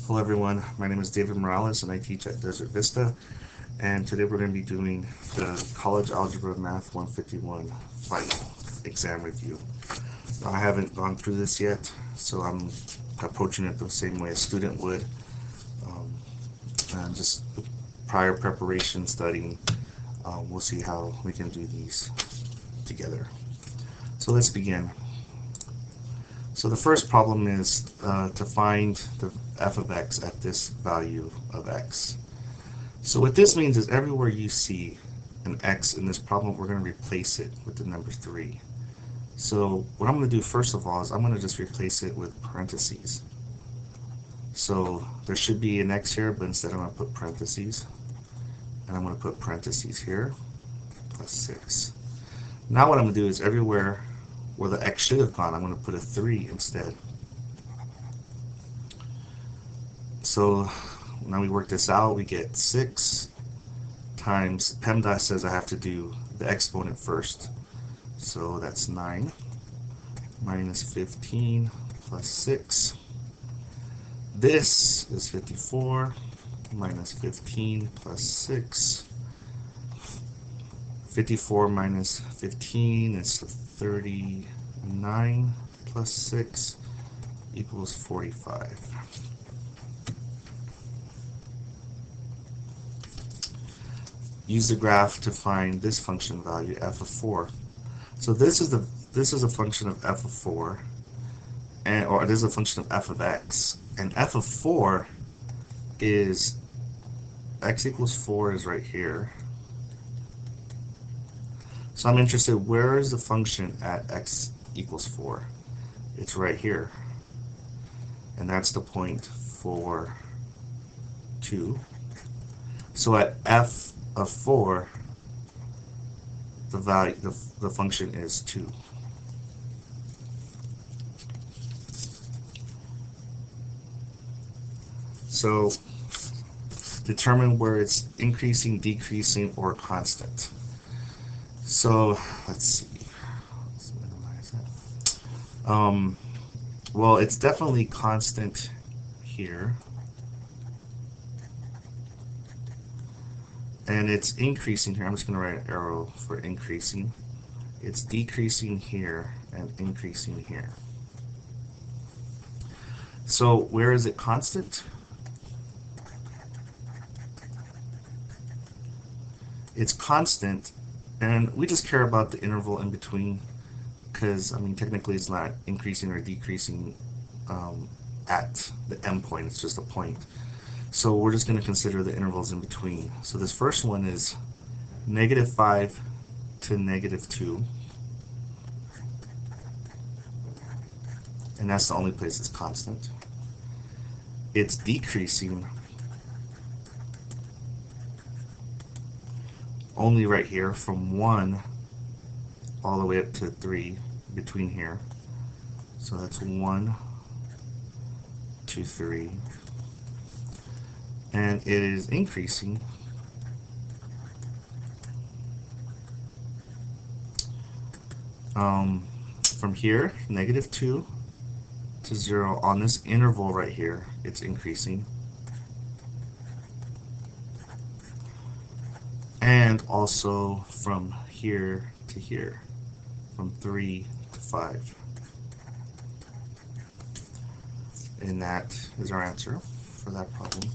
Hello everyone, my name is David Morales and I teach at Desert Vista, and today we're going to be doing the College Algebra Math 151 final exam review. I haven't gone through this yet, so I'm approaching it the same way a student would, um, and just prior preparation studying. We'll see how we can do these together. So let's begin. So the first problem is to find the f of x at this value of x. So what this means is everywhere you see an x in this problem, we're going to replace it with the number 3. So what I'm going to do first of all is I'm going to just replace it with parentheses. So there should be an x here, but instead I'm going to put parentheses. And I'm going to put parentheses here, plus 6. Now what I'm going to do is everywhere where the x should have gone, I'm going to put a 3 instead. So now we work this out, we get 6 times, PEMDAS says I have to do the exponent first. So that's 9 minus 15 plus 6. This is 54 minus 15 plus 6. 54 minus 15 is 39 plus 6 equals 45. Use the graph to find this function value, f of 4. So this is a function of f of 4, or this is a function of f of x, and f of 4 is x equals 4 is right here. So I'm interested, where is the function at x equals 4? It's right here, and that's the point 4, 2. So at f of 4, the value, the function is 2. So determine where it's increasing, decreasing, or constant. So let's see. Let's minimize that. Well, it's definitely constant here. And it's increasing here. I'm just going to write an arrow for increasing. It's decreasing here and increasing here. So where is it constant? It's constant, and we just care about the interval in between, because I mean technically it's not increasing or decreasing at the endpoint. It's just a point. So we're just going to consider the intervals in between. So this first one is -5 to -2. And that's the only place it's constant. It's decreasing only right here from 1 all the way up to 3 between here. So that's 1, 2, 3. And it is increasing from here, -2 to 0 on this interval right here. It's increasing, and also from here to here, from 3 to 5. And that is our answer for that problem.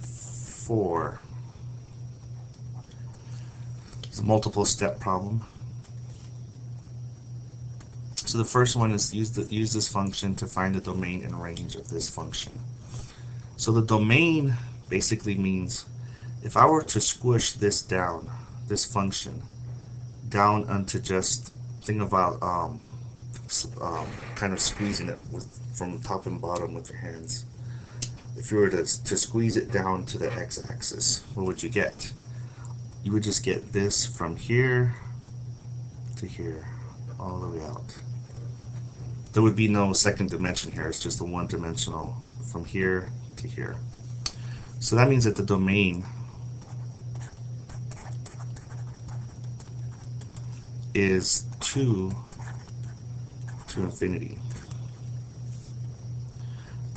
4. It's a multiple step problem. So the first one is use this function to find the domain and range of this function. So the domain basically means if I were to squish this down, this function, down onto just, think about kind of squeezing it from top and bottom with your hands. If you were to squeeze it down to the x-axis, what would you get? You would just get this from here to here, all the way out. There would be no second dimension here. It's just a one-dimensional from here to here. So that means that the domain is 2 to infinity.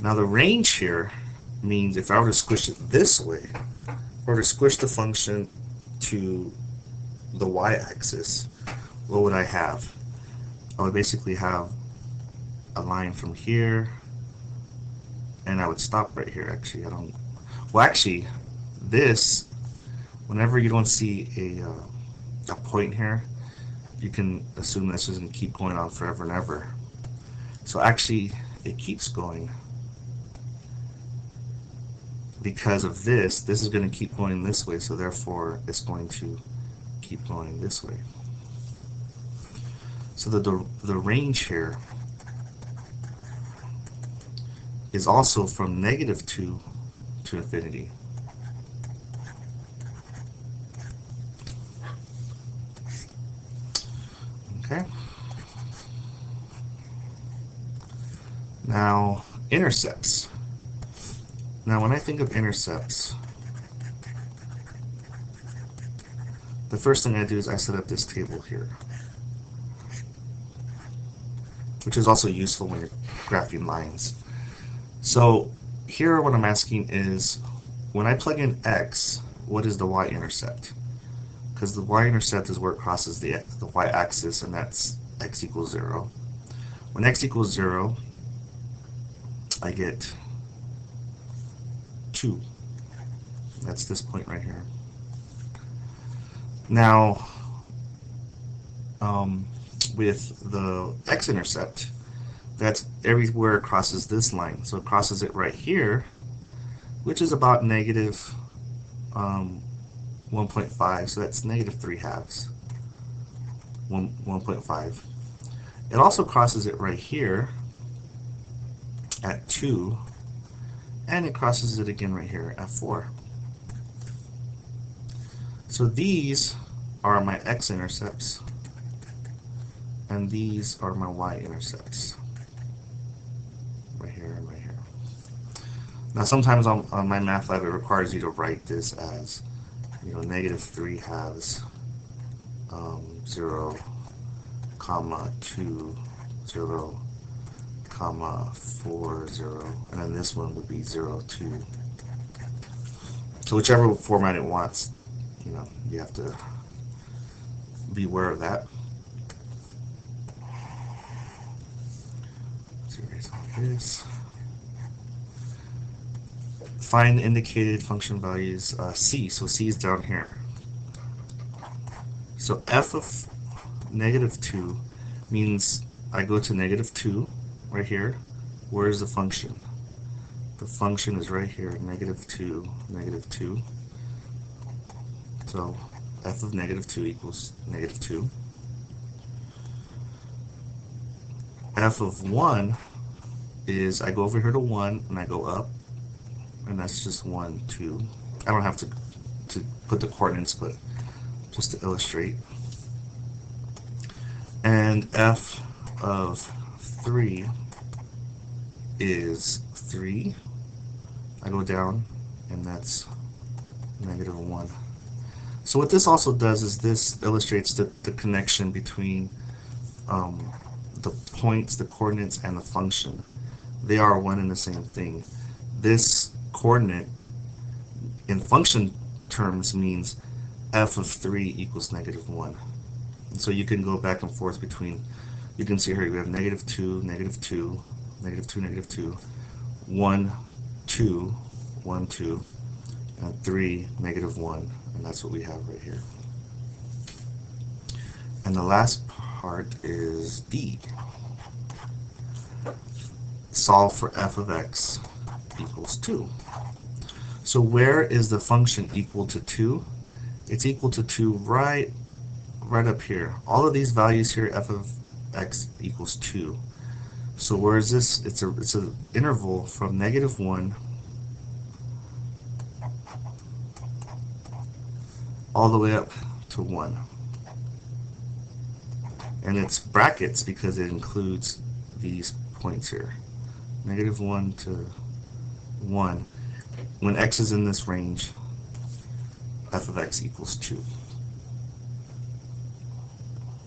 Now the range here means if I were to squish it this way, or to squish the function to the y-axis, what would I have? I would basically have a line from here, and I would stop right here. Actually, this, whenever you don't see a point here, you can assume this is going to keep going on forever and ever. So actually, it keeps going. Because of this is going to keep going this way, so therefore it's going to keep going this way. So the range here is also from -2 to infinity. Okay. Now, intercepts. Now, when I think of intercepts, the first thing I do is I set up this table here, which is also useful when you're graphing lines. So here what I'm asking is, when I plug in x, what is the y-intercept? Because the y-intercept is where it crosses the y-axis, and that's x equals 0. When x equals 0, I get 2. That's this point right here. Now, with the x-intercept, that's everywhere it crosses this line. So it crosses it right here, which is about negative 1.5. So that's -3/2. 1.5. It also crosses it right here at 2, and it crosses it again right here at 4. So these are my x-intercepts, and these are my y-intercepts, right here and right here. Now sometimes on my math lab it requires you to write this as, -3/2, 0, 2, 0, 4, 0, and then this one would be 0, 2. So whichever format it wants, you have to be aware of that. Let's erase all this. Find indicated function values c. So c is down here. So f of -2 means I go to -2 right here. Where is the function? The function is right here, -2, -2. So f of -2 equals -2. F of 1 is I go over here to 1 and I go up, and that's just 1, 2. I don't have to put the coordinates, but just to illustrate. And f of 3 is 3. I go down, and that's -1. So what this also does is this illustrates the connection between the points, the coordinates, and the function. They are one and the same thing. This coordinate in function terms means f of 3 equals -1. And so you can go back and forth between, you can see here we have -2, -2, -2, -2, 1, 2, 1, 2, and 3, -1, and that's what we have right here. And the last part is D. Solve for f of x equals 2. So where is the function equal to 2? It's equal to 2 right up here. All of these values here, f of x equals 2. So where is this? It's an interval from -1 all the way up to 1. And it's brackets because it includes these points here. -1 to 1. When x is in this range, f of x equals 2.